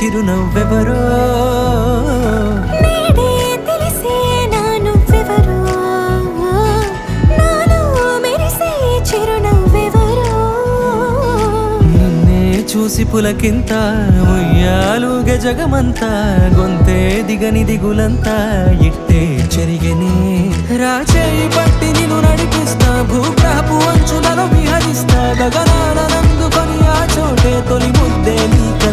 చిరునవ్వెవరో చూసి పులకింత ఉయ్యాలుగ జగమంతా గొంతే దిగని దిగులంతా ఇట్టే చెరిగని రాచేయి పట్టి నిన్ను నడిపిస్తా భూగ్రహపు అంచులలో విహరిస్తా గగనానందుకొని ఆ చోటే తొలి ముద్దే నీక